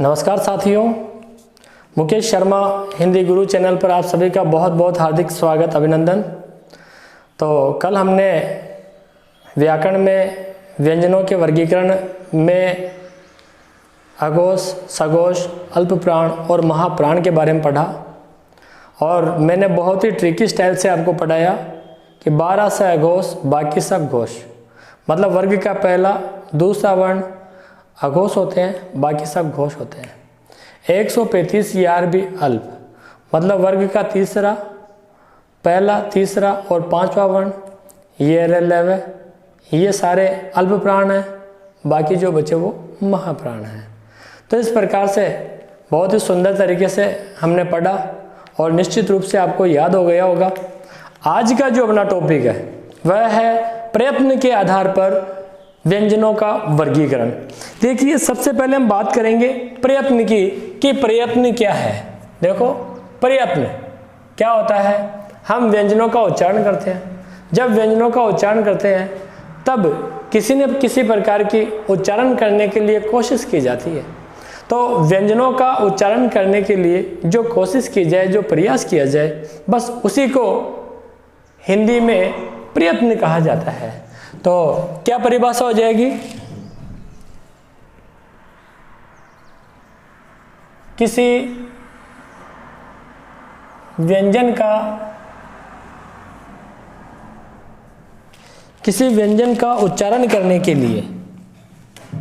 नमस्कार साथियों, मुकेश शर्मा हिंदी गुरु चैनल पर आप सभी का बहुत बहुत हार्दिक स्वागत, अभिनंदन। तो कल हमने व्याकरण में व्यंजनों के वर्गीकरण में अघोष, सघोष, अल्पप्राण और महाप्राण के बारे में पढ़ा और मैंने बहुत ही ट्रिकी स्टाइल से आपको पढ़ाया कि 12 से अघोष, बाकी सब घोष। मतलब वर्ग का पहला दूसरा वर्ण अघोष होते हैं, बाकी सब घोष होते हैं। 135 ये भी अल्प, मतलब वर्ग का तीसरा, पहला, तीसरा और पांचवा वर्ण ये रेलव, ये सारे अल्प प्राण हैं, बाकी जो बचे वो महाप्राण हैं। तो इस प्रकार से बहुत ही सुंदर तरीके से हमने पढ़ा और निश्चित रूप से आपको याद हो गया होगा। आज का जो अपना टॉपिक है वह है प्रयत्न के आधार पर व्यंजनों का वर्गीकरण। देखिए, सबसे पहले हम बात करेंगे प्रयत्न की कि प्रयत्न क्या है। देखो, प्रयत्न क्या होता है? हम व्यंजनों का उच्चारण करते हैं। जब व्यंजनों का उच्चारण करते हैं तब किसी न किसी प्रकार की उच्चारण करने के लिए कोशिश की जाती है। तो व्यंजनों का उच्चारण करने के लिए जो कोशिश की जाए, जो प्रयास किया जाए, बस उसी को हिंदी में प्रयत्न कहा जाता है। तो क्या परिभाषा हो जाएगी? किसी व्यंजन का उच्चारण करने के लिए,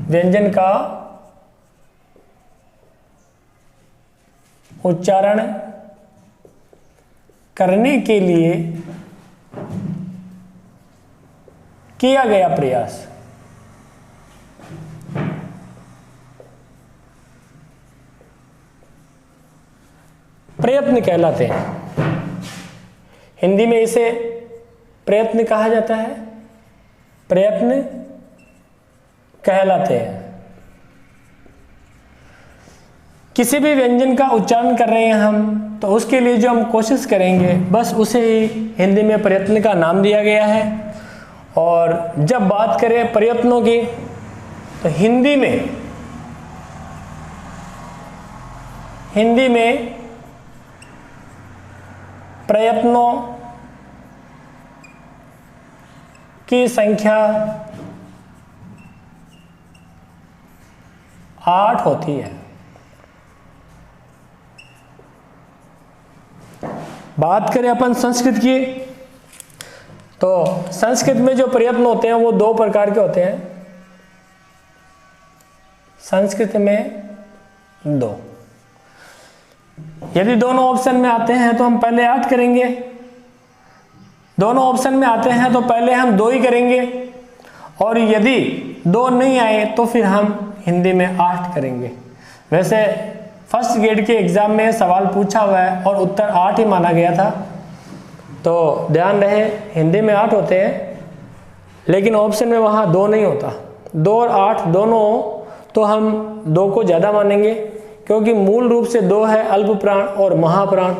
व्यंजन का उच्चारण करने के लिए किया गया प्रयास प्रयत्न कहलाते हैं। हिंदी में इसे प्रयत्न कहा जाता है, प्रयत्न कहलाते हैं। किसी भी व्यंजन का उच्चारण कर रहे हैं हम, तो उसके लिए जो हम कोशिश करेंगे बस उसे ही हिंदी में प्रयत्न का नाम दिया गया है। और जब बात करें प्रयत्नों की, तो हिंदी में प्रयत्नों की संख्या 8 होती है। बात करें अपन संस्कृत की, तो संस्कृत में जो प्रयत्न होते हैं वो 2 प्रकार के होते हैं। संस्कृत में 2, यदि दोनों ऑप्शन में आते हैं तो हम पहले 8 करेंगे, दोनों ऑप्शन में आते हैं तो पहले हम 2 ही करेंगे, और यदि 2 नहीं आए तो फिर हम हिंदी में 8 करेंगे। वैसे फर्स्ट ग्रेड के एग्जाम में सवाल पूछा हुआ है और उत्तर 8 ही माना गया था, तो ध्यान रहे हिंदी में 8 होते हैं, लेकिन ऑप्शन में वहाँ 2 नहीं होता। 2 और 8 दोनों, तो हम 2 को ज़्यादा मानेंगे, क्योंकि मूल रूप से 2 है अल्प प्राण और महाप्राण,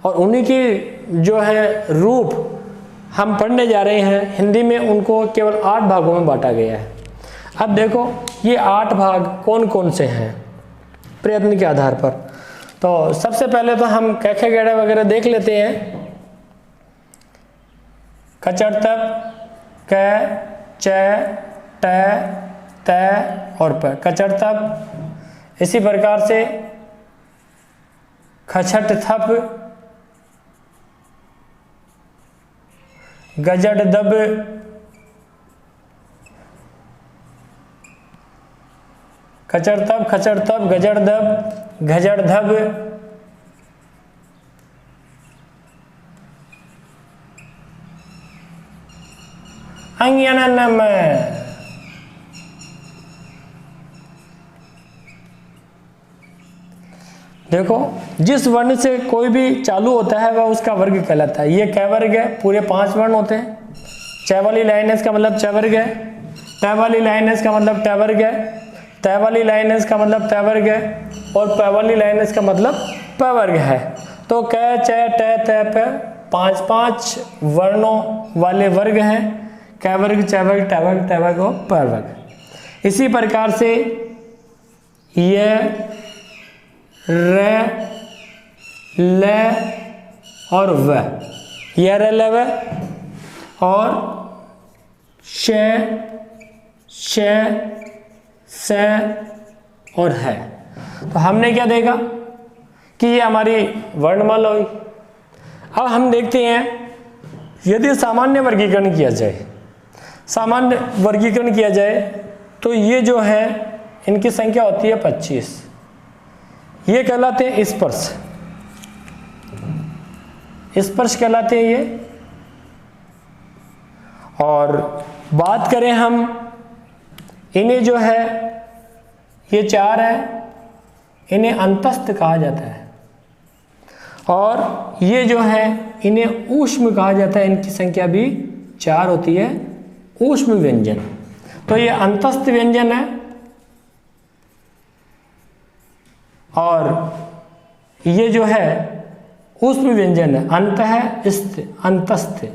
और उन्हीं की जो है रूप हम पढ़ने जा रहे हैं हिंदी में, उनको केवल 8 भागों में बांटा गया है। अब देखो ये 8 भाग कौन कौन से हैं प्रयत्न के आधार पर। तो सबसे पहले तो हम कैखे गैड़े वगैरह देख लेते हैं। कचड़तप, क, च, ट, त और प, कचड़तप। इसी प्रकार से खचट थप, गजड़ दब, खचड़ तप, गजड़ दब, घजड़ धब, अंग्यननम। देखो, जिस वर्ण से कोई भी चालू होता है वह उसका वर्ग कहलाता है। ये कै वर्ग है, पूरे 5 वर्ण होते हैं। च वाली लाइन है, इसका मतलब च वर्ग है। ट वाली लाइन है, इसका मतलब ट वर्ग है। त वाली लाइन है, इसका मतलब त वर्ग है। और प वाली लाइन है, इसका मतलब प वर्ग है। तो क, च, ट, त, प 5 वर्णों वाले वर्ग हैं। क वर्ग, च वर्ग, ट वर्ग, त वर्ग और प वर्ग। इसी प्रकार से यह र, ल और व, यह र ल व, और श, श, स और है। तो हमने क्या देखा कि ये हमारी वर्णमाला हुई। अब हम देखते हैं यदि सामान्य वर्गीकरण किया जाए, सामान्य वर्गीकरण किया जाए तो ये जो है इनकी संख्या होती है 25। ये कहलाते हैं स्पर्श, स्पर्श कहलाते हैं ये। और बात करें हम इन्हें जो है ये 4 है, इन्हें अंतस्थ कहा जाता है। और ये जो है इन्हें ऊष्म कहा जाता है, इनकी संख्या भी 4 होती है, ऊष्म व्यंजन। तो ये अंतस्थ व्यंजन है। और ये जो है ऊष्म व्यंजन है, अंतःस्थ, अंतस्थ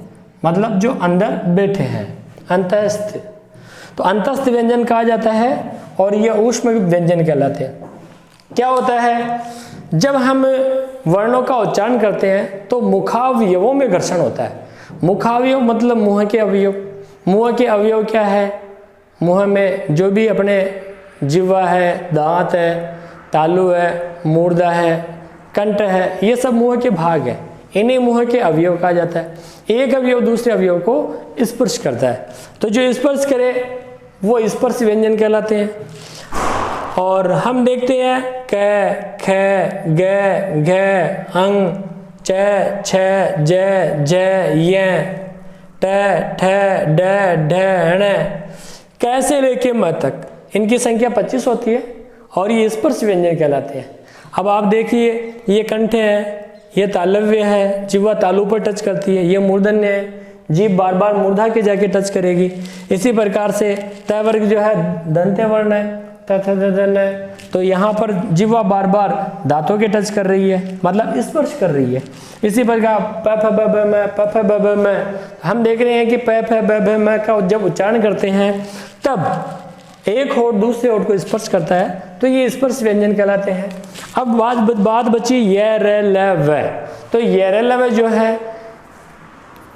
मतलब जो अंदर बैठे हैं, अंतःस्थ। तो अंतस्थ व्यंजन कहा जाता है और ये ऊष्म व्यंजन कहलाते हैं। क्या होता है, जब हम वर्णों का उच्चारण करते हैं तो मुखावयवों में घर्षण होता है। मुखावयव मतलब मुंह के अवयव। मुंह के अवयव क्या है, मुंह में जो भी अपने जिह्वा है, दांत है, तालु है, मूर्धा है, कंठ है, ये सब मुंह के भाग है, इन्हें मुंह के अवयव कहा जाता है। एक अवयव दूसरे अवयव को स्पर्श करता है, तो जो स्पर्श करे वो स्पर्श व्यंजन कहलाते हैं। और हम देखते हैं क, ख, ग, घ, अंग, च, छ, ज, झ, य, ट, ठ, ड, ढ, ण, कैसे लेके म तक, इनकी संख्या 25 होती है और ये स्पर्श व्यंजन कहलाते हैं। अब आप देखिए ये कंठ है, ये तालव्य है, जिह्वा तालु पर टच करती है, ये मूर्धन्य है, जीभ बार बार मूर्धा के जाके टच करेगी। इसी प्रकार से त वर्ग जो है दंत्य वर्ण है, है, तो यहाँ पर जिह्वा बार बार दांतों के टच कर रही है, मतलब स्पर्श कर रही है। इसी प्रकार प फ ब ब म, प फ ब ब म, हम देख रहे हैं कि प फ ब ब म का जब उच्चारण करते हैं तब एक होठ दूसरे होठ को स्पर्श करता है, तो ये स्पर्श व्यंजन कहलाते हैं। अब बात बची य, र, ल, व। तो य, र, ल, व जो है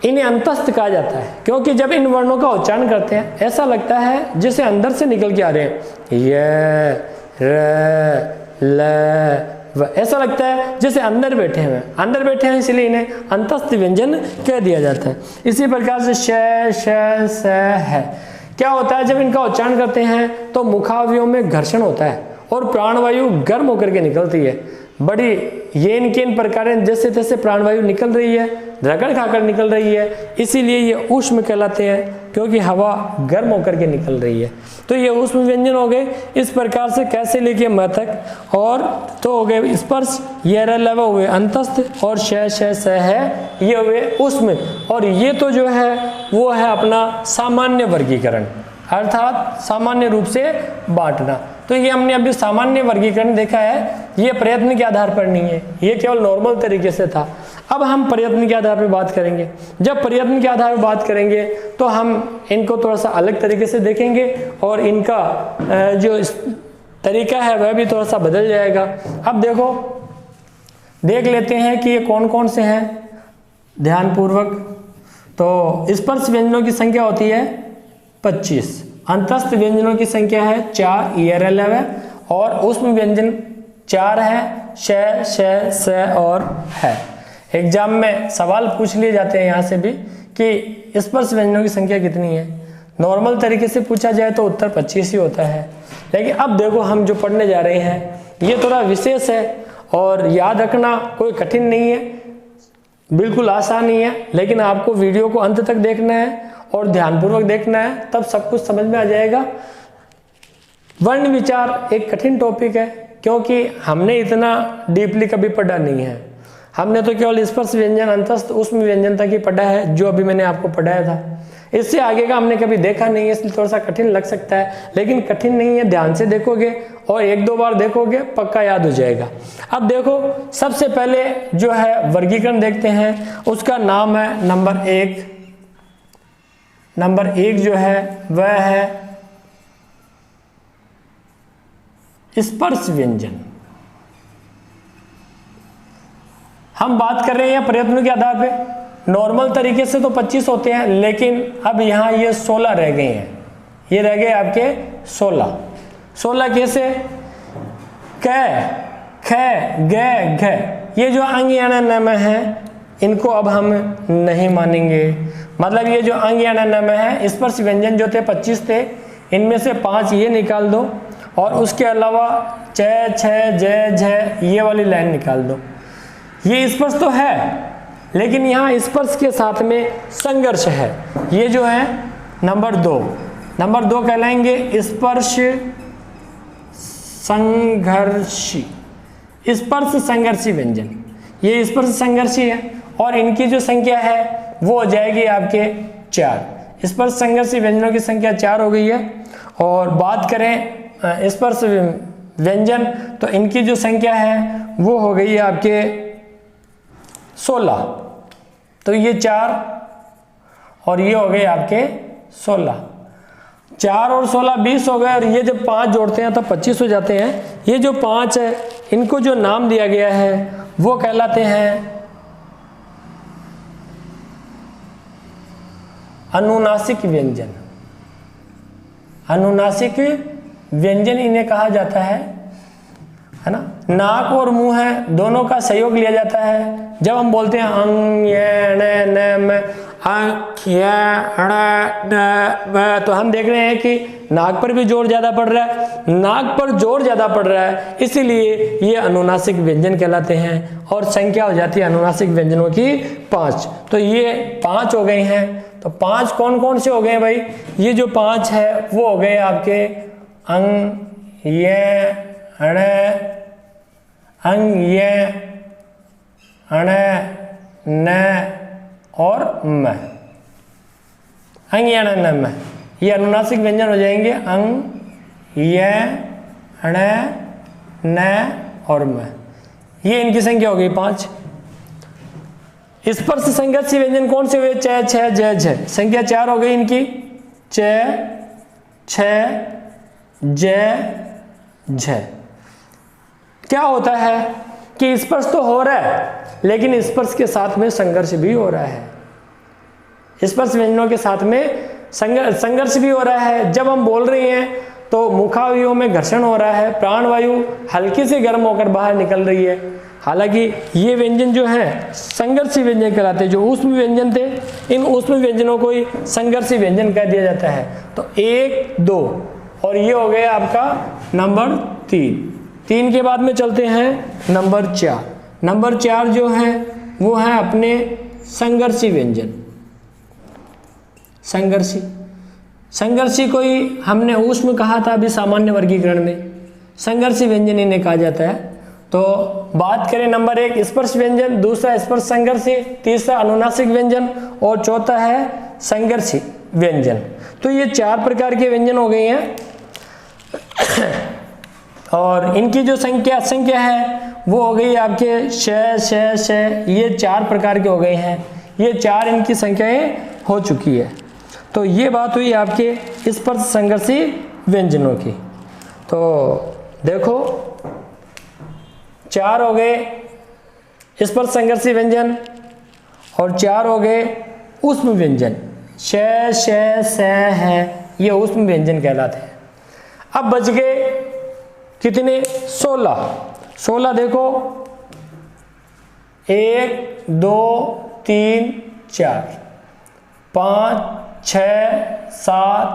इन्हें अंतस्थ कहा जाता है, क्योंकि जब इन वर्णों का उच्चारण करते हैं ऐसा लगता है जैसे अंदर से निकल के आ रहे हैं। य, र, ल, व, ऐसा लगता है जैसे अंदर बैठे हैं, अंदर बैठे हैं, इसलिए इन्हें अंतस्थ व्यंजन कह दिया जाता है। इसी प्रकार से श, श, स, है। क्या होता है, जब इनका उच्चारण करते हैं तो मुखावयों में घर्षण होता है और प्राणवायु गर्म होकर के निकलती है। बड़ी ये इनके इन प्रकार जैसे तैसे प्राणवायु निकल रही है, रगड़ खाकर निकल रही है, इसीलिए ये ऊष्म कहलाते हैं, क्योंकि हवा गर्म होकर के निकल रही है। तो ये ऊष्म व्यंजन हो गए। इस प्रकार से कैसे लेके म तक, और तो हो गए स्पर्श, ये र, ल, व हुए अंतस्थ, और श, श, स, है ये हुए ऊष्म। और ये तो जो है वो है अपना सामान्य वर्गीकरण, अर्थात सामान्य रूप से बांटना। तो ये हमने अभी सामान्य वर्गीकरण देखा है, ये प्रयत्न के आधार पर नहीं है, ये केवल नॉर्मल तरीके से था। अब हम प्रयत्न के आधार पर बात करेंगे। जब प्रयत्न के आधार पर बात करेंगे तो हम इनको थोड़ा सा अलग तरीके से देखेंगे और इनका जो तरीका है वह भी थोड़ा सा बदल जाएगा। अब देखो, देख लेते हैं कि ये कौन कौन से हैं ध्यानपूर्वक। तो स्पर्श व्यंजनों की संख्या होती है 25, अंतस्थ व्यंजनों की संख्या है 4, य, र, ल, व, और ऊष्म व्यंजन 4 है, श, श, स और है। एग्जाम में सवाल पूछ लिए जाते हैं यहाँ से भी कि स्पर्श व्यंजनों की संख्या कितनी है। नॉर्मल तरीके से पूछा जाए तो उत्तर 25 ही होता है, लेकिन अब देखो हम जो पढ़ने जा रहे हैं ये थोड़ा विशेष है और याद रखना कोई कठिन नहीं है, बिल्कुल आसान ही है। लेकिन आपको वीडियो को अंत तक देखना है और ध्यानपूर्वक देखना है, तब सब कुछ समझ में आ जाएगा। वर्ण विचार एक कठिन टॉपिक है, क्योंकि हमने इतना डीपली कभी पढ़ा नहीं है। हमने तो केवल स्पर्श व्यंजन, अंतस्थ, ऊष्म व्यंजन तक ही पढ़ा है, जो अभी मैंने आपको पढ़ाया था। इससे आगे का हमने कभी देखा नहीं है, इसलिए थोड़ा सा कठिन लग सकता है, लेकिन कठिन नहीं है। ध्यान से देखोगे और 1-2 बार देखोगे पक्का याद हो जाएगा। अब देखो, सबसे पहले जो है वर्गीकरण देखते हैं, उसका नाम है नंबर 1। नंबर 1 जो है वह है स्पर्श व्यंजन। हम बात कर रहे हैं प्रयत्नों के आधार पे, नॉर्मल तरीके से तो 25 होते हैं, लेकिन अब यहाँ ये 16 रह गए हैं, ये रह गए आपके 16। 16 कैसे? क, ख, ग, घ, ये जो अंग याना नम है इनको अब हम नहीं मानेंगे। मतलब ये जो अंग याना नम है, स्पर्श व्यंजन जो थे 25 थे, इनमें से 5 ये निकाल दो और उसके अलावा च, छ, ज, झ ये वाली लाइन निकाल दो। ये स्पर्श तो है, लेकिन यहाँ स्पर्श के साथ में संघर्ष है। ये जो है नंबर 2 कहलाएंगे स्पर्श संघर्षी, स्पर्श संघर्षी व्यंजन। ये स्पर्श संघर्षी है और इनकी जो संख्या है वो हो जाएगी आपके 4। स्पर्श संघर्षी व्यंजनों की संख्या 4 हो गई है। और बात करें स्पर्श व्यंजन, तो इनकी जो संख्या है वो हो गई है आपके 16। तो ये 4 और ये हो गए आपके 16। 4 और 16 20 हो गए, और ये जब 5 जोड़ते हैं तो 25 हो जाते हैं। ये जो 5 है इनको जो नाम दिया गया है वो कहलाते हैं अनुनासिक व्यंजन। अनुनासिक व्यंजन इन्हें कहा जाता है ना। नाक और मुंह है, दोनों का सहयोग लिया जाता है। जब हम बोलते हैं अंग ये न न म, अंग ये ण न म, तो हम देख रहे हैं कि नाक पर भी जोर ज्यादा पड़ रहा है, नाक पर जोर ज्यादा पड़ रहा है, इसीलिए ये अनुनासिक व्यंजन कहलाते हैं। और संख्या हो जाती है अनुनासिक व्यंजनों की 5। तो ये 5 हो गए हैं। तो 5 कौन कौन से हो गए भाई? ये जो 5 है वो हो गए आपके अंग ये अण, अंग ये अण न और म, अंग ये अण न म, ये अनुनासिक व्यंजन हो जाएंगे अंग ये अण न और म। ये इनकी संख्या हो गई 5। स्पर्श संघर्षी व्यंजन कौन से हुए? च, छ, ज, झ, संख्या 4 हो गई इनकी। च, छ, ज, झ। क्या होता है कि स्पर्श तो हो रहा है, लेकिन स्पर्श के साथ में संघर्ष भी हो रहा है। स्पर्श व्यंजनों के साथ में संघर्ष भी हो रहा है। जब हम बोल रहे हैं तो मुखावयवों में घर्षण हो रहा है, प्राणवायु हल्की से गर्म होकर बाहर निकल रही है। हालांकि ये व्यंजन जो है संघर्षी व्यंजन कहलाते हैं। जो ऊष्म व्यंजन थे, इन ऊष्म व्यंजनों को ही संघर्षी व्यंजन कह दिया जाता है। तो 1, 2 और ये हो गया आपका नंबर 3 के बाद में चलते हैं नंबर 4। नंबर 4 जो है वो है अपने संघर्षी व्यंजन। संघर्षी को ही हमने ऊष्म कहा था अभी सामान्य वर्गीकरण में, संघर्षी व्यंजन इन्हें कहा जाता है। तो बात करें नंबर 1 स्पर्श व्यंजन, दूसरा स्पर्श संघर्षी, तीसरा अनुनासिक व्यंजन और चौथा है संघर्षी व्यंजन। तो ये 4 प्रकार के व्यंजन हो गए हैं। और इनकी जो संख्या है वो हो गई आपके श, ये 4 प्रकार के हो गए हैं। ये 4 इनकी संख्याएं हो चुकी है। तो ये बात हुई आपके स्पर्श संघर्षी व्यंजनों की। तो देखो 4 हो गए स्पर्श संघर्षी व्यंजन और 4 हो गए ऊष्म व्यंजन। श, स है, ये ऊष्म व्यंजन कहलाते हैं। अब बच गए कितने? 16 देखो 1, 2, 3, 4, 5, 6, 7,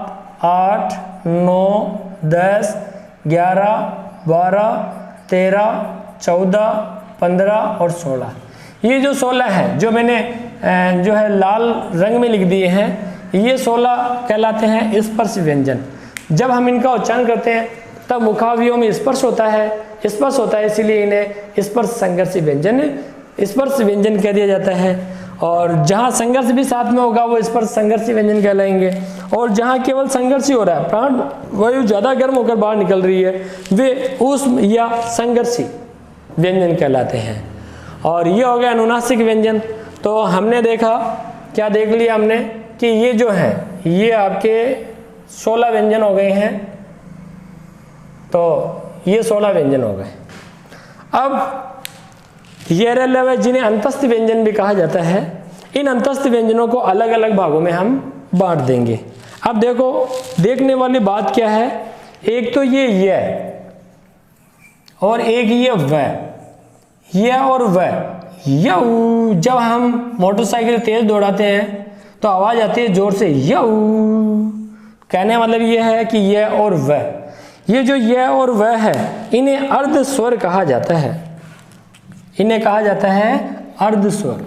8, 9, 10, 11, 12, 13, 14, 15 और 16। ये जो 16 है जो मैंने जो है लाल रंग में लिख दिए हैं, ये 16 कहलाते हैं स्पर्श व्यंजन। जब हम इनका उच्चारण करते हैं तब मुखावयवों में स्पर्श होता है, इसीलिए इन्हें स्पर्श संघर्षी व्यंजन, स्पर्श व्यंजन कह दिया जाता है। और जहाँ संघर्ष भी साथ में होगा वो स्पर्श संघर्षी व्यंजन कहलाएंगे। और जहाँ केवल संघर्ष ही हो रहा है, प्राण वायु ज़्यादा गर्म होकर बाहर निकल रही है, वे ऊष्म या संघर्षी व्यंजन कहलाते हैं। और ये हो गया अनुनासिक व्यंजन। तो हमने देखा, क्या देख लिया हमने कि ये जो है ये आपके 16 व्यंजन हो गए हैं। तो ये 16 व्यंजन हो गए। अब ये रे लवे जिन्हें अंतस्थ व्यंजन भी कहा जाता है। इन अंतस्थ व्यंजनों को अलग अलग भागों में हम बांट देंगे। अब देखो, देखने वाली बात क्या है, एक तो ये और एक ये और यऊ। जब हम मोटरसाइकिल तेज दौड़ाते हैं तो आवाज आती है जोर से यऊ। कहने मतलब ये है कि ये और ये जो ये और है, इन्हें अर्ध स्वर कहा जाता है। इन्हें कहा जाता है अर्ध स्वर।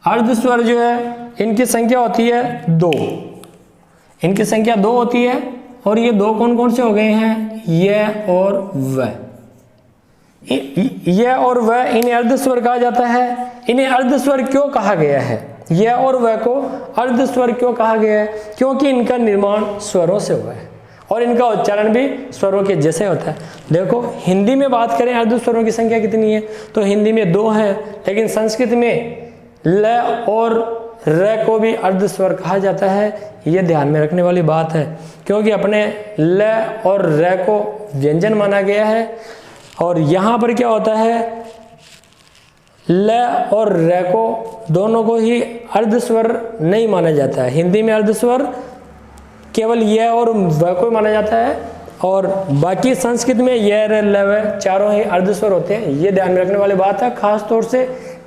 अर्ध स्वर जो है, इनकी संख्या होती है 2। इनकी संख्या 2 होती है। और ये 2 कौन कौन से हो गए हैं, ये और ये और इन्हें अर्ध स्वर कहा जाता है। इन्हें अर्ध स्वर क्यों कहा गया है, ये और को अर्ध स्वर क्यों कहा गया है, क्योंकि इनका निर्माण स्वरों से हुआ है और इनका उच्चारण भी स्वरों के जैसे होता है। देखो, हिंदी में बात करें अर्ध स्वरों की संख्या कितनी है, तो हिंदी में 2 है, लेकिन संस्कृत में ल और र को भी अर्ध स्वर कहा जाता है। ये ध्यान में रखने वाली बात है, क्योंकि अपने ल और र को व्यंजन माना गया है। और यहाँ पर क्या होता है, ल और र को दोनों को ही अर्ध स्वर नहीं माना जाता है। हिंदी में अर्ध स्वर केवल यह और व को माना जाता है, और बाकी संस्कृत में यह र ल व चारों ही अर्ध स्वर होते हैं। ये ध्यान में रखने वाली बात है, खास तौर से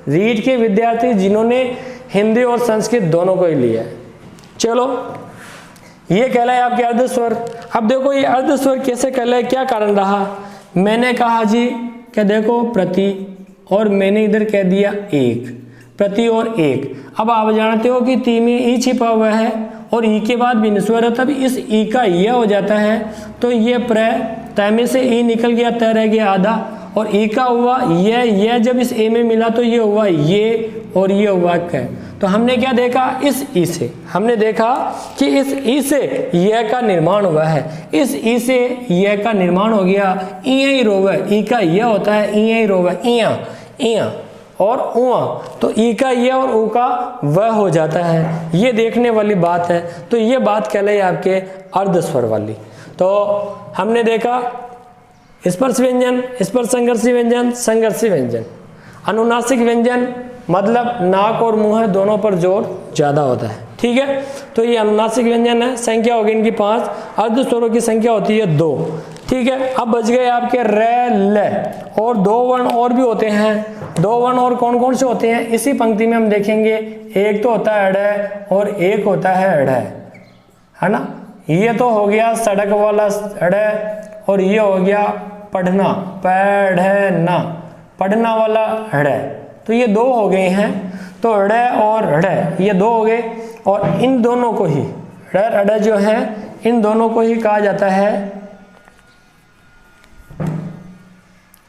रीट के विद्यार्थी जिन्होंने हिंदी और संस्कृत दोनों को ही लिया है। चलो, ये कहलाए आपके अर्ध स्वर। अब देखो, ये अर्ध स्वर कैसे कहलाए, क्या कारण रहा। मैंने कहा जी क्या, देखो प्रति, और मैंने इधर कह दिया एक, प्रति और एक। अब आप जानते हो कि ती में ई छिपा हुआ है और ई के बाद बिन स्वर है, तब इस ई का यह हो जाता है। तो ये तय में से ई निकल गया, तय रह गया आधा, और ई का हुआ यह जब इस ए में मिला तो ये हुआ ये, और ये हुआ क। तो हमने क्या देखा, इस ई से हमने देखा कि इस ई से यह का निर्माण हुआ है। इस ई से यह का निर्माण हो गया। ई रोवे, ई का यह होता है, ई रोवे, इया और उआ, तो ई का ये और ऊ का वह हो जाता है। ये देखने वाली बात है। तो ये बात कहलाई आपके अर्ध स्वर वाली। तो हमने देखा स्पर्श व्यंजन, स्पर्श संघर्षी व्यंजन, संघर्षी व्यंजन। अनुनासिक व्यंजन मतलब नाक और मुंह दोनों पर जोर ज्यादा होता है, ठीक है। तो ये अनुनासिक व्यंजन है। संख्या होगी इनकी 5, अर्ध स्वरों की संख्या होती है 2, ठीक है। अब बच गए आपके र, ल, और 2 वर्ण और भी होते हैं। 2 वर्ण और कौन कौन से होते हैं, इसी पंक्ति में हम देखेंगे। एक तो होता है अड़ और एक होता है अड़, है ना। ये तो हो गया सड़क वाला अड़, और ये हो गया पढ़ना, पढ़ना, पढ़ना वाला अड़। तो ये 2 हो गए हैं। तो अड़ और अड़ ये 2 हो गए, और इन दोनों को ही अड़ जो है, इन दोनों को ही कहा जाता है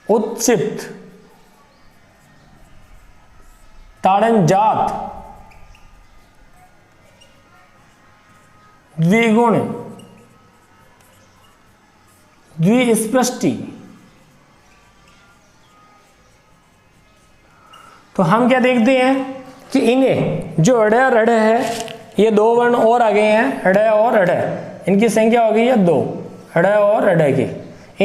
उत्क्षिप्त, ताड़नजात, द्विगुण, द्विस्पृष्टि। तो हम क्या देखते हैं कि इन्हें जो अड़ और अड़ है, ये 2 वर्ण और आ गए हैं, अड़ और अड़। इनकी संख्या हो गई है 2, अड़ और अड़ की।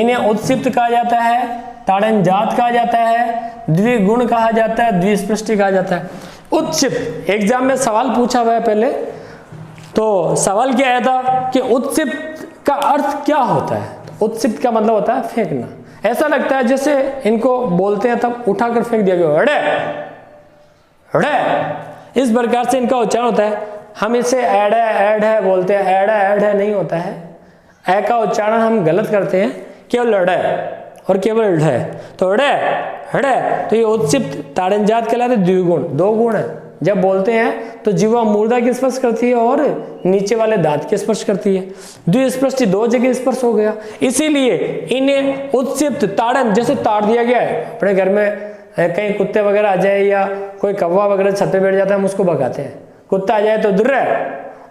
इन्हें उत्क्षिप्त कहा जाता है, ताड़नजात कहा जाता है, द्विगुण कहा जाता है, द्विस्पृष्टि कहा जाता है। उत्क्षिप्त, एग्जाम में सवाल पूछा हुआ है पहले। तो सवाल क्या आया था कि उत्क्षिप्त का अर्थ क्या होता है। उत्क्षिप्त का मतलब होता है फेंकना। ऐसा लगता है जैसे इनको बोलते हैं तब उठाकर फेंक दिया गया, अड़े अड़े, इस प्रकार से इनका उच्चारण होता है। हम इसे एड है बोलते हैं, एड है नहीं होता है। ए का उच्चारण हम गलत करते हैं, केवल अड़े और केवल ढ। तो अड़े अड़े, तो ये उत्क्षिप्त ताड़नजात कहलाते, द्विगुण, 2 गुण है। जब बोलते हैं तो जीवा मूर्धा की स्पर्श करती है और नीचे वाले दांत की स्पर्श करती है। द्विस्पृष्टि 2 जगह स्पर्श हो गया, इसीलिए इन्हें उत्क्षिप्त, ताड़न, जैसे ताड़ दिया गया है। अपने घर में कहीं कुत्ते वगैरह आ जाए या कोई कौवा वगैरह छत पे बैठ जाता है, हम उसको भगाते हैं। कुत्ता आ जाए तो दुर्र,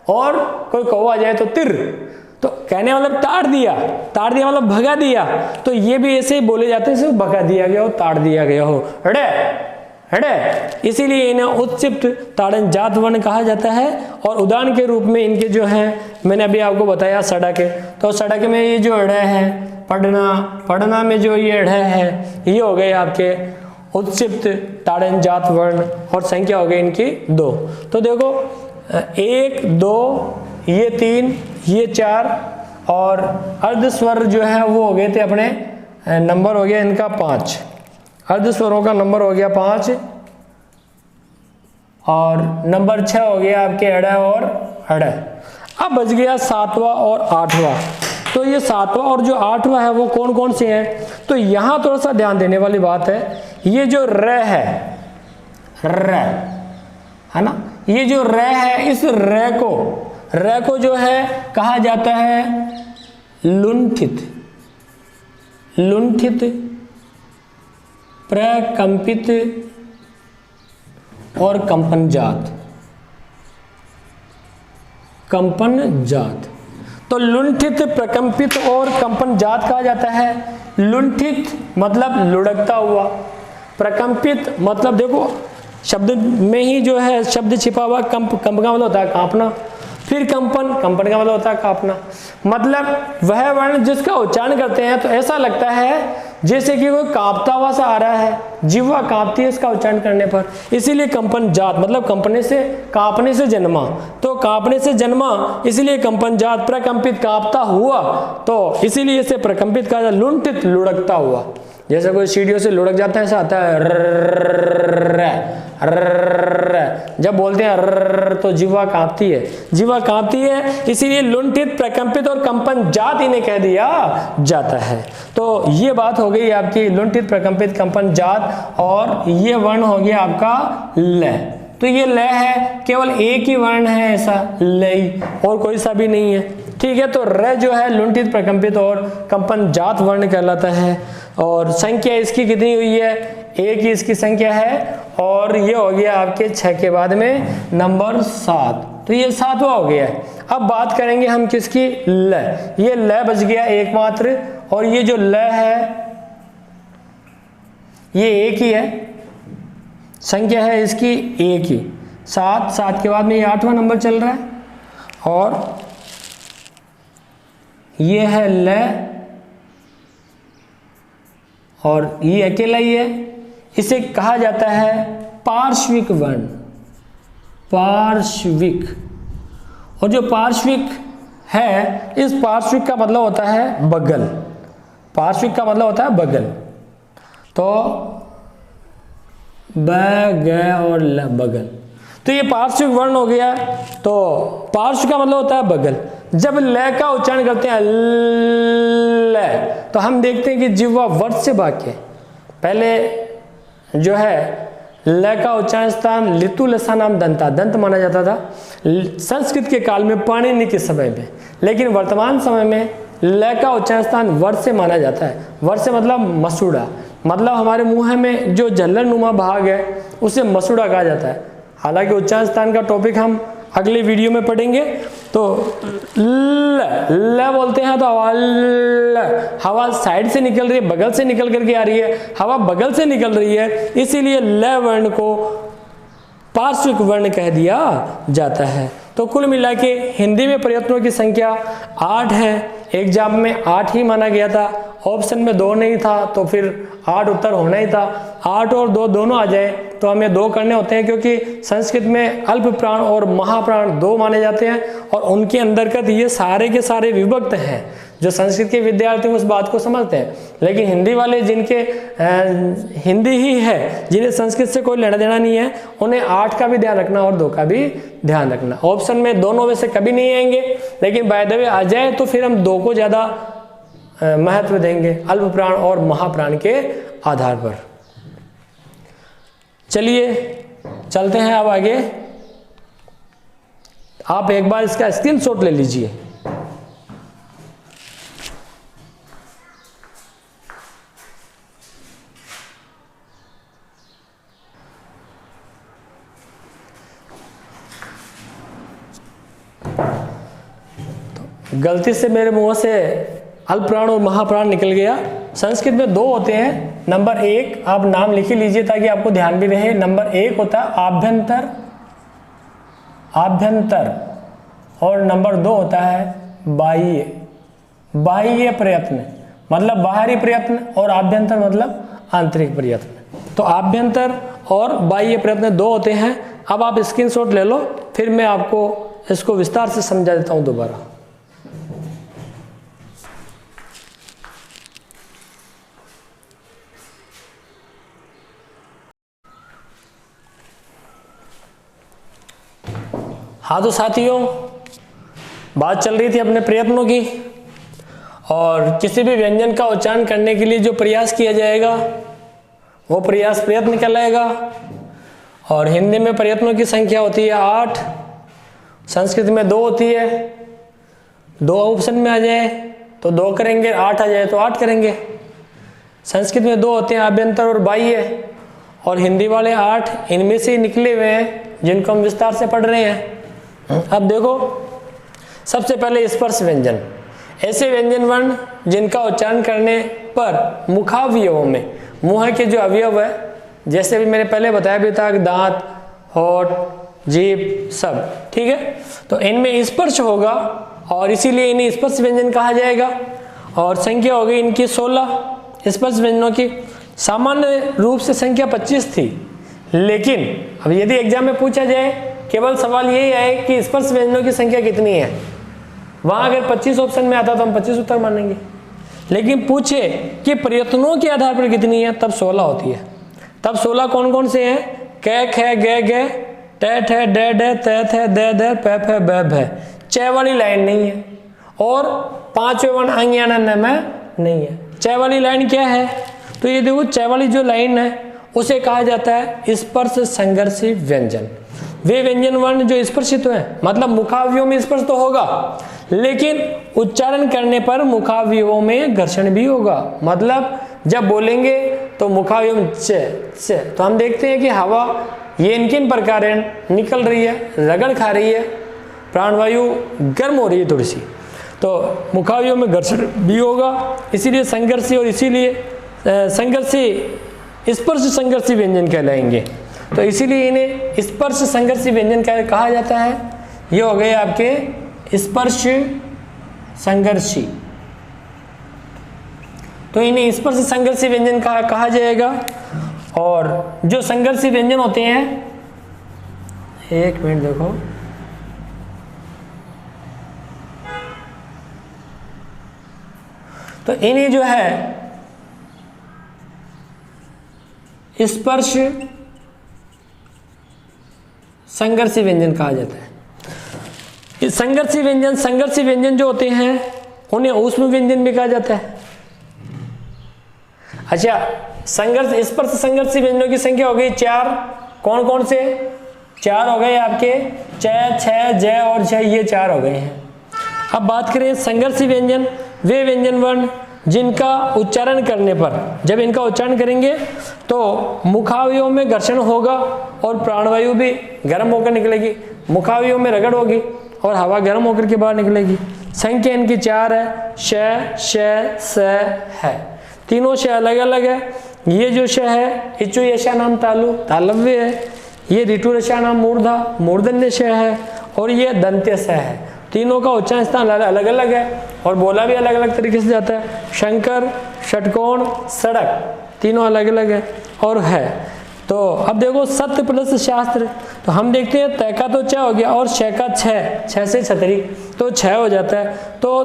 और कोई कौवा आ जाए तो तिर। तो कहने मतलब ताड़ दिया, ताड़ दिया मतलब भगा दिया। तो ये भी ऐसे ही बोले जाते हैं, भगा दिया गया हो, ताड़ दिया गया हो। अड़े है, इसीलिए इन्हें उत्क्षिप्त ताड़न जात वर्ण कहा जाता है। और उदाहरण के रूप में इनके जो है, मैंने अभी आपको बताया सड़क है, तो सड़क में ये जो ढ़ है, पढ़ना में जो ये ढ़ है, ये हो गए आपके उत्क्षिप्त ताड़न जात वर्ण, और संख्या हो गई इनकी 2। तो देखो 1 2 ये 3 ये 4, और अर्धस्वर जो है वो हो गए थे अपने, नंबर हो गया इनका 5, अर्धस्वरों का नंबर हो गया 5, और नंबर 6 हो गया आपके अड़ और अड़। अब बच गया 7वां और 8वां। तो ये 7वां और जो 8वां है वो कौन कौन से हैं? तो यहाँ थोड़ा सा ध्यान देने वाली बात है, ये जो र है ना, ये जो र है, इस र को जो है कहा जाता है लुंठित, प्रकंपित और कंपन जात। तो लुंठित, प्रकंपित और कंपन जात कहा जाता है। लुंठित मतलब लुढ़कता हुआ, प्रकंपित मतलब देखो शब्द में ही जो है शब्द छिपा हुआ, कंप का मतलब होता है कांपना, फिर कंपन का मतलब होता है कांपना, मतलब वह वर्ण जिसका उच्चारण करते हैं तो ऐसा लगता है जैसे कि कोई कांपता हुआ सा आ रहा है, जिह्वा कांपती है इसका उच्चारण करने पर, इसीलिए कंपन जात मतलब कांपने से जन्मा, तो कांपने से जन्मा इसलिए कंपन जात। प्रकंपित कांपता हुआ, तो इसीलिए इसे प्रकंपित कहा जाता है। लुंठित लुढ़कता हुआ, जैसे कोई सीढ़ियों से लुढ़क जाता है ऐसा आता है, जब बोलते हैं तो जिह्वा कांपती है, इसीलिए लुंठित, प्रकंपित और कंपन जात इन्हें कह दिया जाता है। तो ये बात हो गई आपकी लुंठित, प्रकंपित, कंपन जात, और ये वर्ण हो गया आपका ल। तो ये ल है, केवल एक ही वर्ण है ऐसा, लई, और कोई सा भी नहीं है, ठीक है। तो र जो है लुंठित, प्रकंपित और कंपन जात वर्ण कहलाता है। और संख्या इसकी कितनी हुई है? 1 ही इसकी संख्या है, और ये हो गया आपके 6 के बाद में नंबर 7, तो ये 7वां हो गया है। अब बात करेंगे हम किसकी? ल। ये ल बच गया एकमात्र, और ये जो ल है ये 1 ही है, संख्या है इसकी 1 ही, 7 के बाद में ये 8वां नंबर चल रहा है, और ये है ल, और ये अकेला ही है। इसे कहा जाता है पार्श्विक वर्ण, पार्श्विक। और जो पार्श्विक है, इस पार्श्विक का मतलब होता है बगल, पार्श्विक का मतलब होता है बगल। तो ब, ग और ल, बगल। तो ये पार्श्विक वर्ण हो गया। तो पार्श्व का मतलब होता है बगल। जब ल का उच्चारण करते हैं ल, तो हम देखते हैं कि जिह्वा वर्ष से भाग के, पहले जो है ल का उच्चारण स्थान लितु लसा नाम दंता, दंत माना जाता था संस्कृत के काल में, पाणिनि के समय में। लेकिन वर्तमान समय में ल का उच्चारण स्थान वर्ष से माना जाता है। वर्ष से मतलब मसूड़ा, मतलब हमारे मुंह में जो जल्लर नुमा भाग है उसे मसूड़ा कहा जाता है। हालांकि उच्चारण स्थान का टॉपिक हम अगले वीडियो में पढ़ेंगे। तो ल बोलते हैं तो हवा साइड से निकल रही है, बगल से निकल करके आ रही है, हवा बगल से निकल रही है, इसीलिए ल वर्ण को पार्श्विक वर्ण कह दिया जाता है। तो कुल मिला के हिंदी में प्रयत्नों की संख्या 8 है। एग्जाम में 8 ही माना गया था, ऑप्शन में 2 नहीं था, तो फिर 8 उत्तर होना ही था। 8 और 2 दोनों आ जाए तो हमें 2 करने होते हैं, क्योंकि संस्कृत में अल्प प्राण और महाप्राण 2 माने जाते हैं, और उनके अंतर्गत ये सारे के सारे विभक्त हैं। जो संस्कृत के विद्यार्थी उस बात को समझते हैं, लेकिन हिंदी वाले जिनके हिंदी ही है, जिन्हें संस्कृत से कोई लेना देना नहीं है, उन्हें 8 का भी ध्यान रखना और 2 का भी ध्यान रखना। ऑप्शन में दोनों में से कभी नहीं आएंगे, लेकिन बाय द वे आ जाए तो फिर हम 2 को ज़्यादा महत्व देंगे, अल्प प्राण और महाप्राण के आधार पर। चलिए चलते हैं अब आगे। आप एक बार इसका स्क्रीनशॉट ले लीजिए। गलती से मेरे मुंह से अल्प प्राण और महाप्राण निकल गया। संस्कृत में 2 होते हैं, नंबर 1 आप नाम लिख ही लीजिए ताकि आपको ध्यान भी रहे। नंबर 1 होता है आभ्यंतर, आभ्यंतर, और नंबर 2 होता है बाह्य, बाह्य प्रयत्न मतलब बाहरी प्रयत्न, और आभ्यंतर मतलब आंतरिक प्रयत्न। तो आभ्यंतर और बाह्य प्रयत्न 2 होते हैं। अब आप स्क्रीनशॉट ले लो, फिर मैं आपको इसको विस्तार से समझा देता हूं दोबारा। हाँ तो साथियों, बात चल रही थी अपने प्रयत्नों की, और किसी भी व्यंजन का उच्चारण करने के लिए जो प्रयास किया जाएगा वो प्रयास प्रयत्न कहलाएगा। और हिंदी में प्रयत्नों की संख्या होती है 8, संस्कृत में 2 होती है। 2 ऑप्शन में आ जाए तो 2 करेंगे, 8 आ जाए तो 8 करेंगे। संस्कृत में 2 होते हैं, आभ्यंतर और बाह्य, और हिंदी वाले 8 इनमें से निकले हुए हैं जिनको हम विस्तार से पढ़ रहे हैं। अब देखो, सबसे पहले स्पर्श व्यंजन, ऐसे व्यंजन वर्ण जिनका उच्चारण करने पर मुखावयवों में, मुंह के जो अवयव है, जैसे भी मैंने पहले बताया भी था, दांत, होठ, जीभ सब, ठीक है, तो इनमें स्पर्श होगा और इसीलिए इन्हें स्पर्श व्यंजन कहा जाएगा। और संख्या हो गई इनकी 16 स्पर्श व्यंजनों की। सामान्य रूप से संख्या 25 थी, लेकिन अब यदि एग्जाम में पूछा जाए, केवल सवाल यही है कि स्पर्श व्यंजनों की संख्या कितनी है, वहां अगर 25 ऑप्शन में आता तो हम 25 उत्तर मानेंगे, लेकिन पूछे कि प्रयत्नों के आधार पर कितनी है, तब 16 होती है। तब 16 कौन कौन से हैं? कै, खे, गे, गे, टे, ठे, डे, डे, ते, थे, दे, दे, पे, फे, बे, भे। च वाली लाइन नहीं है, और 5वें वर्ण अंग या न में नहीं है। च वाली लाइन क्या है? तो ये देखो, च वाली जो लाइन है उसे कहा जाता है स्पर्श संघर्षी व्यंजन। वे व्यंजन वर्ण जो स्पर्शित हैं, मतलब मुखावयवों में स्पर्श तो होगा, लेकिन उच्चारण करने पर मुखावयवों में घर्षण भी होगा। मतलब जब बोलेंगे तो मुखावयव में च, तो हम देखते हैं कि हवा ये किन प्रकार निकल रही है, रगड़ खा रही है, प्राणवायु गर्म हो रही है थोड़ी सी, तो मुखावयव में घर्षण भी होगा, इसीलिए संघर्षी, और इसीलिए संघर्षी स्पर्श संघर्षी व्यंजन कहलाएंगे। तो इसीलिए इन्हें स्पर्श संघर्षी व्यंजन कहा जाता है। ये हो गए आपके स्पर्श संघर्षी, तो इन्हें स्पर्श संघर्षी व्यंजन कहा जाएगा। और जो संघर्षी व्यंजन होते हैं, एक मिनट देखो, तो इन्हें जो है स्पर्श संघर्षी व्यंजन कहा जाता है। इस संघर्षी व्यंजन जो होते हैं उन्हें ऊष्म व्यंजन भी कहा जाता है। अच्छा, स्पर्श संघर्षी व्यंजनों की संख्या हो गई 4। कौन कौन से? 4 हो गए आपके, च, छ, ज और झ, ये 4 हो गए हैं। अब बात करें संघर्षी व्यंजन, वे व्यंजन वर्ण जिनका उच्चारण करने पर, जब इनका उच्चारण करेंगे तो मुखावयवों में घर्षण होगा और प्राणवायु भी गर्म होकर निकलेगी, मुखावयवों में रगड़ होगी और हवा गर्म होकर के बाहर निकलेगी। संख्या इनकी 4 है, श, श, स है। तीनों श अलग अलग है। ये जो श है, इचु यशा नाम तालु, तालव्य है। ये ऋतु रशा नाम मूर्धा, मूर्धन्य श है। और ये दंत्य स है। तीनों का उच्चारण स्थान अलग अलग है और बोला भी अलग अलग तरीके से जाता है। शंकर, षटकोण, सड़क, तीनों अलग अलग है और है। तो अब देखो सत्य प्लस शास्त्र, तो हम देखते हैं तय का तो च हो गया और छ का छ से छतरी, तो 6 हो जाता है। तो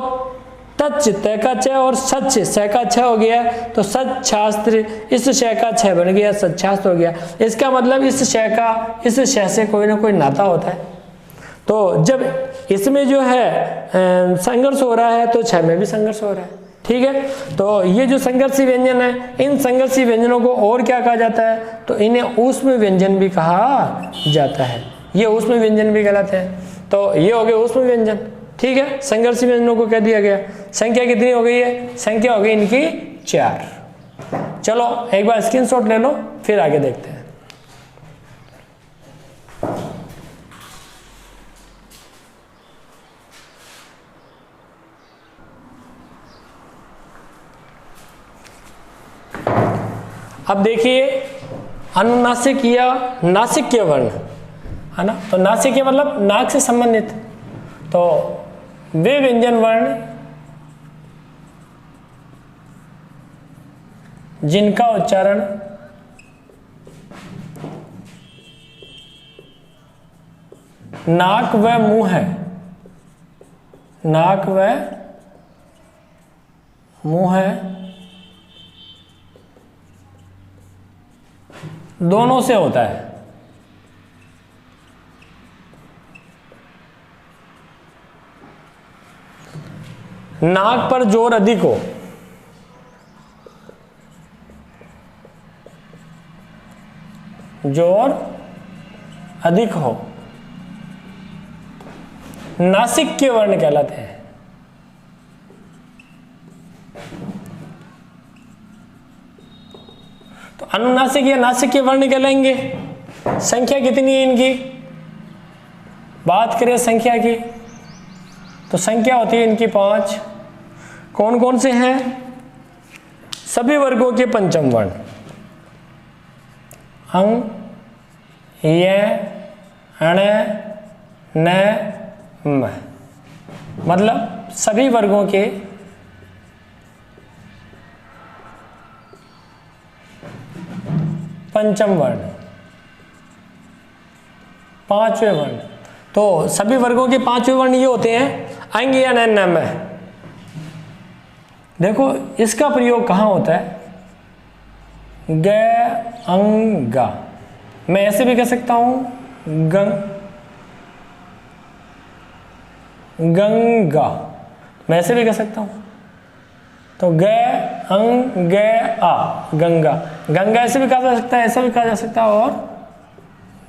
तच तय का च और सच स का छ हो गया, तो सच शास्त्र, इस श का छ बन गया, सच्छास्त्र हो गया। इसका मतलब इस श का इस श से कोई ना कोई नाता होता है। तो जब इसमें जो है संघर्ष हो रहा है तो छ में भी संघर्ष हो रहा है। ठीक है, तो ये जो संघर्षी व्यंजन है, इन संघर्षी व्यंजनों को और क्या कहा जाता है? तो इन्हें ऊष्म व्यंजन भी कहा जाता है। ये ऊष्म व्यंजन भी कहलाते हैं। तो ये हो गए ऊष्म व्यंजन। ठीक है, संघर्षी व्यंजनों को कह दिया गया। संख्या कितनी हो गई है? संख्या हो गई इनकी 4। चलो एक बार स्क्रीनशॉट ले लो, फिर आगे देखते हैं। अब देखिए अनुनासिक या नासिक्य वर्ण, है ना, तो नासिक्य मतलब नाक से संबंधित, तो वे व्यंजन वर्ण जिनका उच्चारण नाक व मुंह है, नाक व मुंह है दोनों से होता है। नाक पर जोर अधिक हो, जोर अधिक हो, नासिक्य वर्ण कहलाते हैं। तो अनुनासिक या नासिक्य वर्ण कहलाएंगे। संख्या कितनी है इनकी, बात करें संख्या की, तो संख्या होती है इनकी 5। कौन कौन से हैं, सभी वर्गों के पंचम वर्ण, अंग, ये, अण, न, म, मतलब सभी वर्गों के पंचम वर्ण, पांचवें वर्ण। तो सभी वर्गों के पांचवें वर्ण ये होते हैं अंग, या, न, म। देखो इसका प्रयोग कहाँ होता है, ग, अंग, गा। मैं ऐसे भी कह सकता हूं गंगा, मैं ऐसे भी कह सकता हूं। तो ग, अंग, ग, आ, गंगा। गंगा ऐसे भी कहा जा सकता है, ऐसा भी कहा जा सकता है, और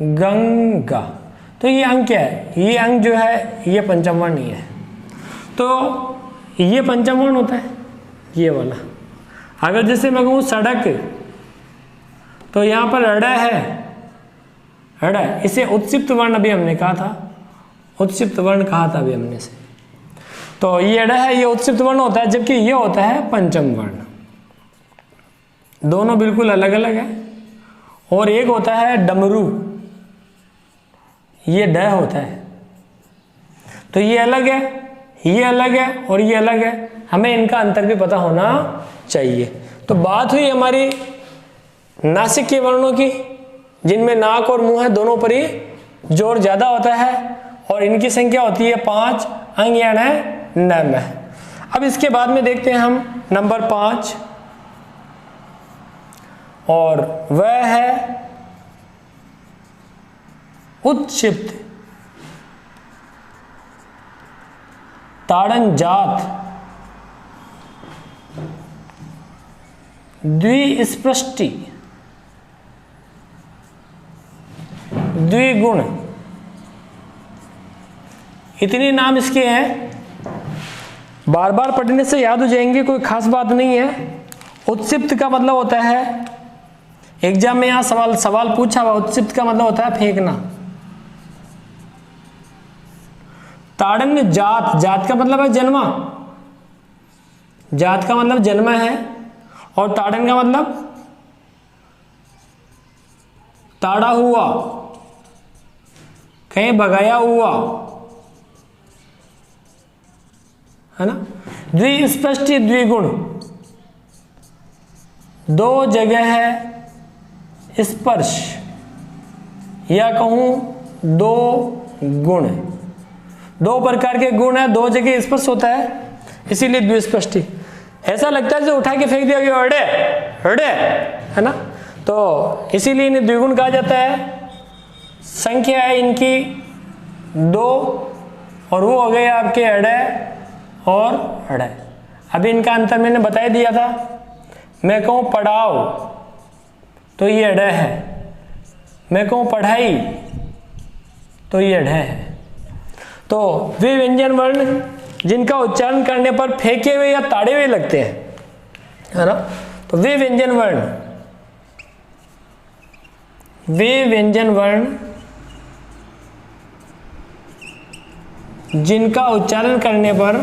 गंगा। तो ये अंग क्या है, ये अंग जो है ये पंचम वर्ण नहीं है, तो ये पंचम वर्ण होता है ये वाला। अगर जैसे मैं कहूँ सड़क, तो यहाँ पर अड़ा है, अड़ा, इसे उत्सिप्त वर्ण अभी हमने कहा था, उत्सिप्त वर्ण कहा था अभी हमने से। तो ये अड़ा है, ये उत्सिप्त वर्ण होता है, जबकि ये होता है पंचम वर्ण। दोनों बिल्कुल अलग अलग है। और एक होता है डमरू, ये ड होता है, तो ये अलग है, ये अलग है और ये अलग है, हमें इनका अंतर भी पता होना चाहिए। तो बात हुई हमारी नासिक के वर्णों की, जिनमें नाक और मुंह है दोनों पर ही जोर ज्यादा होता है, और इनकी संख्या होती है 5, अंग, या, न, म। अब इसके बाद में देखते हैं हम नंबर 5, और वह है उत्क्षिप्त ताड़न जात द्विस्पृष्टि द्विगुण। इतने नाम इसके हैं, बार बार पढ़ने से याद हो जाएंगे, कोई खास बात नहीं है। उत्क्षिप्त का मतलब होता है, एग्जाम में यहां सवाल पूछा हुआ, उत्क्षिप्त का मतलब होता है फेंकना। ताड़न्य जात, जात का मतलब है जन्मा, जात का मतलब जन्मा है, और ताड़न का मतलब ताड़ा हुआ, कहीं भगाया हुआ, है ना। द्विस्पृष्ट द्विगुण, दो जगह है स्पर्श, या कहूं दो गुण, दो प्रकार के गुण है, दो जगह स्पर्श होता है, इसीलिए द्विस्पृष्टि। ऐसा लगता है जो उठा के फेंक दिया गया, अड़े अड़े, है ना, तो इसीलिए इन्हें द्विगुण कहा जाता है। संख्या है इनकी 2, और वो हो गए आपके अड़े और अड़े। अभी इनका अंतर मैंने बता दिया था। मैं कहूँ पढ़ाओ तो ये अड़े है, मैं कहूँ पढ़ाई तो ये अड़े है। तो वे व्यंजन वर्ण जिनका उच्चारण करने पर फेंके हुए या ताड़े हुए लगते हैं, है ना, तो वे व्यंजन वर्ण, वे व्यंजन वर्ण जिनका उच्चारण करने पर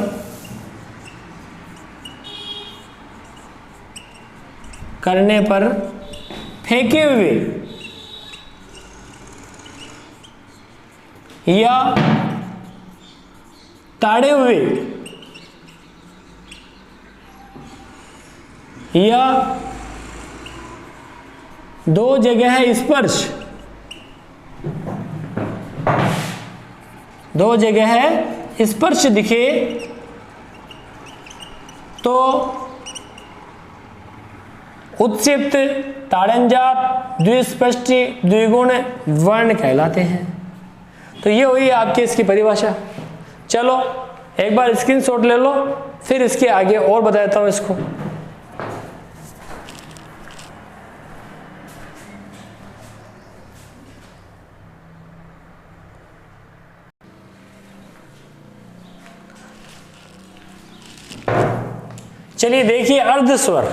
फेंके हुए या ताड़े हुए या दो जगह स्पर्श, दो जगह स्पर्श दिखे तो उत्सित ताड़नजात द्विस्पष्टि द्विगुण वर्ण कहलाते हैं। तो ये हुई आपकी इसकी परिभाषा। चलो एक बार स्क्रीनशॉट ले लो, फिर इसके आगे और बता देता हूं इसको। चलिए देखिए, अर्धस्वर।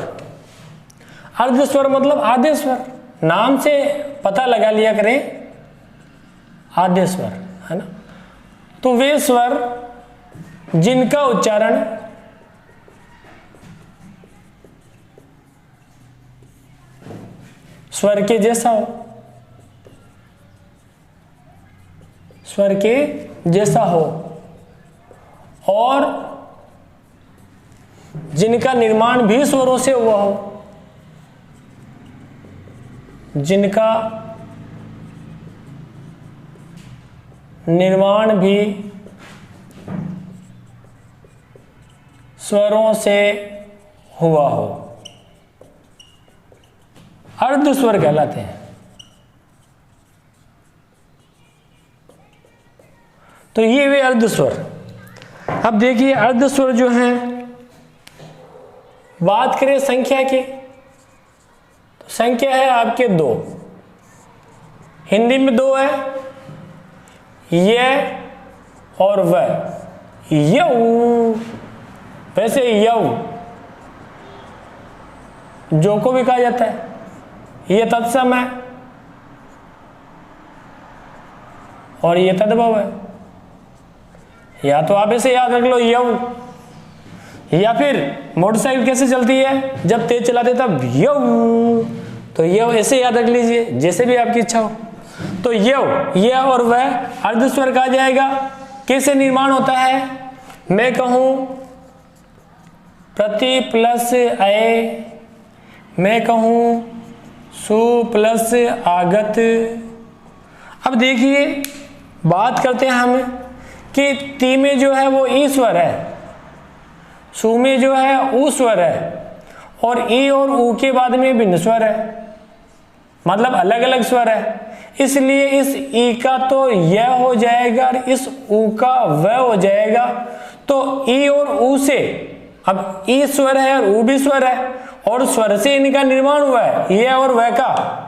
अर्धस्वर मतलब आधे स्वर, नाम से पता लगा लिया करें, आधे स्वर है ना। तो वे स्वर जिनका उच्चारण स्वर के जैसा हो, स्वर के जैसा हो, और जिनका निर्माण भी स्वरों से हुआ हो, जिनका निर्माण भी स्वरों से हुआ हो, अर्धस्वर कहलाते हैं। तो ये वे अर्धस्वर। अब देखिए अर्धस्वर जो हैं, बात करें संख्या की, तो संख्या है आपके दो, हिंदी में दो है, ये और वह। यऊ, वैसे यऊ जो को भी कहा जाता है, ये तत्सम है और ये तद्भव है। या तो आप इसे याद रख लो यऊ, या फिर मोटरसाइकिल कैसे चलती है, जब तेज चलाते तब यऊ, तो यऊ ऐसे याद रख लीजिए, जैसे भी आपकी इच्छा हो। तो यऊ, यह और वह अर्धस्वर कहा जाएगा। कैसे निर्माण होता है, मैं कहूं प्रति प्लस अय, मैं कहूं सु प्लस आगत। अब देखिए बात करते हैं हम कि ती में जो है वो ई स्वर है, सु में जो है ऊ स्वर है, और ई और ऊ के बाद में भिन्न स्वर है, मतलब अलग अलग स्वर है। इसलिए इस ई का तो यह हो जाएगा और इस ऊ का वह हो जाएगा। तो ई और ऊ से, अब ई स्वर है और ऊ भी स्वर है, और स्वर से इनका निर्माण हुआ है, यह और वह का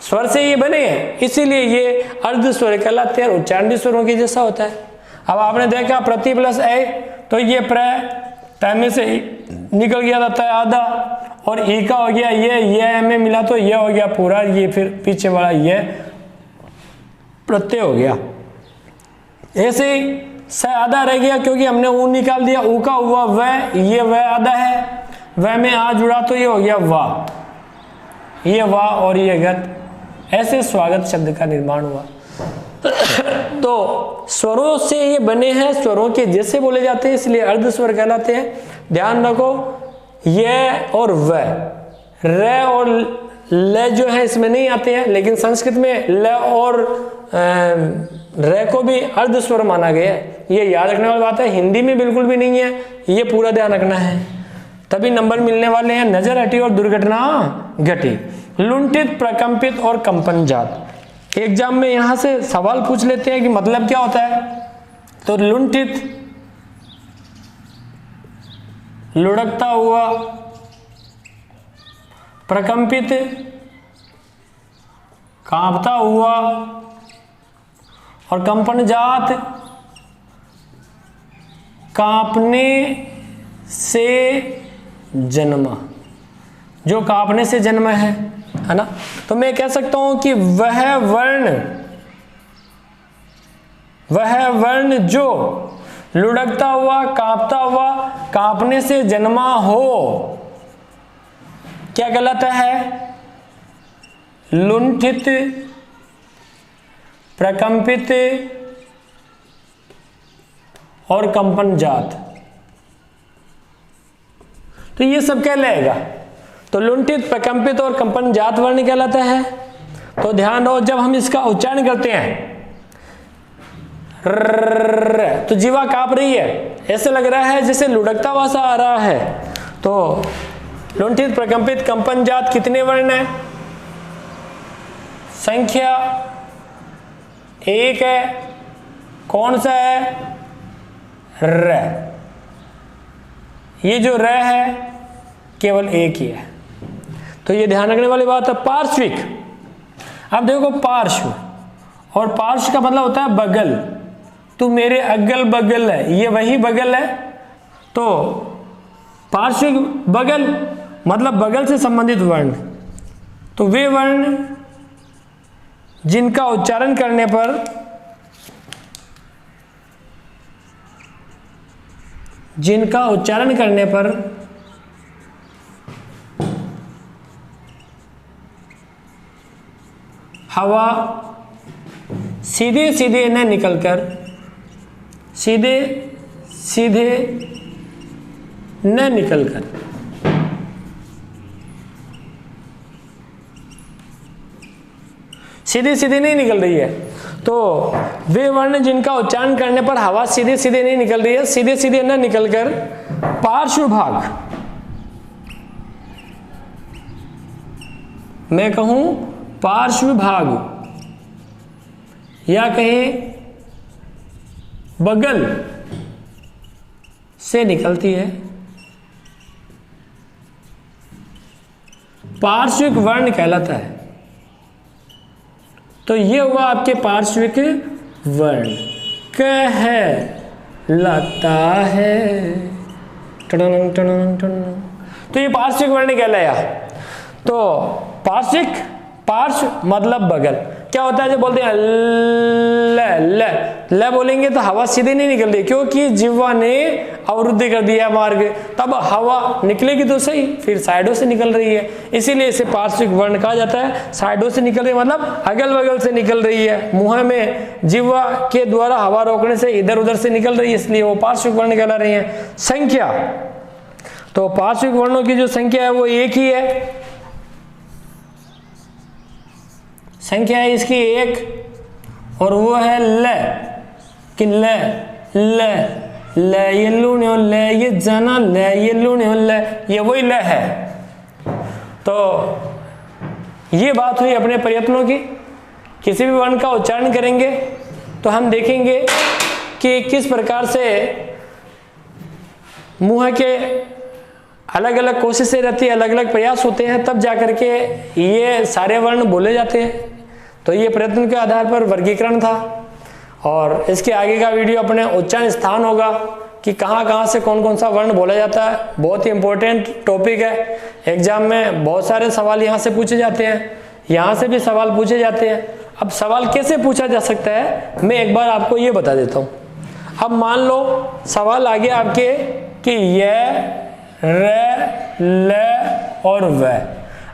स्वर से ये बने हैं, इसीलिए ये अर्धस्वर कहलाते हैं। उच्चारण भी स्वरों के जैसा होता है। अब आपने देखा प्रति प्लस ए, तो ये प्र में से निकल गया था आधा, और ई का हो गया ये में मिला तो ये हो गया पूरा, ये फिर पीछे वाला ये प्रत्यय हो गया। ऐसे ही स आधा रह गया क्योंकि हमने ऊ निकाल दिया, ऊ का हुआ वह, ये वह आधा है, वह में आ जुड़ा तो ये हो गया वाह, ये वाह और ये गत। ऐसे स्वागत शब्द का निर्माण हुआ। तो स्वरों से ये बने हैं, स्वरों के जैसे बोले जाते हैं, इसलिए अर्धस्वर कहलाते हैं। ध्यान रखो, ये और वह, र और ल जो है इसमें नहीं आते हैं, लेकिन संस्कृत में ल और र को भी अर्धस्वर माना गया है। ये याद रखने वाली बात है, हिंदी में बिल्कुल भी नहीं है, ये पूरा ध्यान रखना है, तभी नंबर मिलने वाले हैं। नजर हटी और दुर्घटना घटी, लुंठित, प्रकंपित और कंपन जात। एग्जाम में यहां से सवाल पूछ लेते हैं कि मतलब क्या होता है। तो लुंठित, लुढ़कता हुआ, प्रकंपित, कांपता हुआ, और कंपन जात, कांपने से जन्मा, जो कांपने से जन्मा है ना। तो मैं कह सकता हूं कि वह वर्ण जो लुढ़कता हुआ, कांपता हुआ, कांपने से जन्मा हो, क्या कहलाता है? लुंठित, प्रकंपित और कंपन जात। तो ये सब क्या लगेगा? तो लुंठित, प्रकंपित और कंपन जात वर्ण कहलाता है। तो ध्यान रहो, जब हम इसका उच्चारण करते हैं तो जीवा कांप रही है, ऐसे लग रहा है जैसे लुढ़कता हुआ सा आ रहा है। तो लुंठित, प्रकंपित, कंपन जात कितने वर्ण है? संख्या एक है। कौन सा है? र। ये जो र है केवल एक ही है। तो ये ध्यान रखने वाली बात है। पार्श्विक, अब देखो पार्श्व, और पार्श्व का मतलब होता है बगल। तू मेरे अगल बगल है, ये वही बगल है। तो पार्श्विक बगल मतलब बगल से संबंधित वर्ण। तो वे वर्ण जिनका उच्चारण करने पर हवा सीधे सीधे न निकलकर, सीधे सीधे न निकलकर सीधे सीधे नहीं निकल रही है। तो वे वर्ण जिनका उच्चारण करने पर हवा सीधे सीधे नहीं निकल रही है, सीधे सीधे न निकलकर पार्श्व भाग, मैं कहूं पार्श्व भाग या कहें बगल से निकलती है, पार्श्विक वर्ण कहलाता है। तो ये हुआ आपके पार्श्विक वर्ण। कहलाता है। टनन टनन टनन। तो ये पार्श्विक वर्ण कहलाया। तो पार्श्विक, पार्श्व मतलब बगल। क्या होता है जब बोलते हैं ल ल ल बोलेंगे तो हवा सीधे नहीं निकल रही, क्योंकि जिह्वा ने अवरुद्ध कर दिया मार्ग। तब हवा निकलेगी तो सही, फिर साइडों से निकल रही है, इसीलिए इसे पार्श्विक वर्ण कहा जाता है। साइडों से निकल रही मतलब अगल बगल से निकल रही है, मुंह में जिह्वा के द्वारा हवा रोकने से इधर उधर से निकल रही है, इसलिए वो पार्श्विक वर्ण कहला रही है। संख्या, तो पार्श्विक वर्णों की जो संख्या है वो एक ही है। संख्या है इसकी एक, और वो है ल। कि ल ल ल, ये लूण ल, ये जना ल, ये लूण ल, ये वही ल है। तो ये बात हुई अपने प्रयत्नों की। किसी भी वर्ण का उच्चारण करेंगे तो हम देखेंगे कि किस प्रकार से मुंह के अलग अलग कोशिशें रहती है, अलग अलग प्रयास होते हैं, तब जाकर के ये सारे वर्ण बोले जाते हैं। तो ये प्रयत्न के आधार पर वर्गीकरण था, और इसके आगे का वीडियो अपने उच्चारण स्थान होगा कि कहाँ कहाँ से कौन कौन सा वर्ण बोला जाता है। बहुत ही इंपॉर्टेंट टॉपिक है, एग्जाम में बहुत सारे सवाल यहाँ से पूछे जाते हैं, यहाँ से भी सवाल पूछे जाते हैं। अब सवाल कैसे पूछा जा सकता है मैं एक बार आपको ये बता देता हूँ। अब मान लो सवाल आ गया आपके कि य, र, ल और व।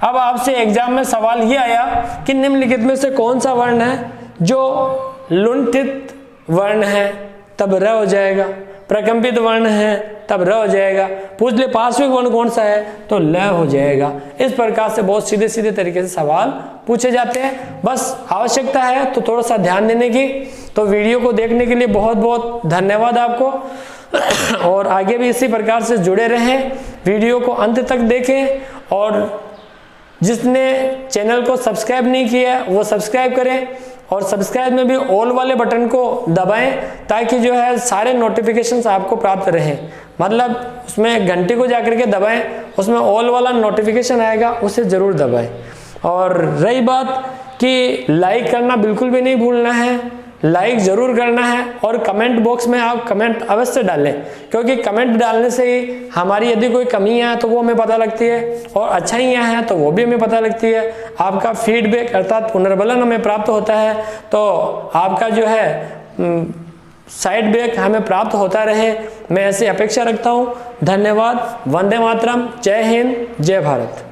अब आपसे एग्जाम में सवाल ये आया कि निम्नलिखित में से कौन सा वर्ण है जो लुंठित वर्ण है, तब र हो जाएगा। प्रकंपित वर्ण है तब र हो जाएगा। पूछ ले पार्श्विक वर्ण कौन सा है, तो ल हो जाएगा। इस प्रकार से बहुत सीधे सीधे तरीके से सवाल पूछे जाते हैं। बस आवश्यकता है तो थोड़ा सा ध्यान देने की। तो वीडियो को देखने के लिए बहुत बहुत धन्यवाद आपको, और आगे भी इसी प्रकार से जुड़े रहें, वीडियो को अंत तक देखें। और जिसने चैनल को सब्सक्राइब नहीं किया है वो सब्सक्राइब करें, और सब्सक्राइब में भी ऑल वाले बटन को दबाएं, ताकि जो है सारे नोटिफिकेशंस आपको प्राप्त रहें। मतलब उसमें घंटी को जाकर के दबाएं, उसमें ऑल वाला नोटिफिकेशन आएगा, उसे ज़रूर दबाएं। और रही बात कि लाइक करना बिल्कुल भी नहीं भूलना है, लाइक ज़रूर करना है, और कमेंट बॉक्स में आप कमेंट अवश्य डालें, क्योंकि कमेंट डालने से ही हमारी यदि कोई कमियां हैं तो वो हमें पता लगती है, और अच्छाइयां हैं तो वो भी हमें पता लगती है। आपका फीडबैक अर्थात पुनर्बलन हमें प्राप्त होता है, तो आपका जो है साइड बैक हमें प्राप्त होता रहे, मैं ऐसी अपेक्षा रखता हूँ। धन्यवाद। वंदे मातरम। जय हिंद, जय भारत।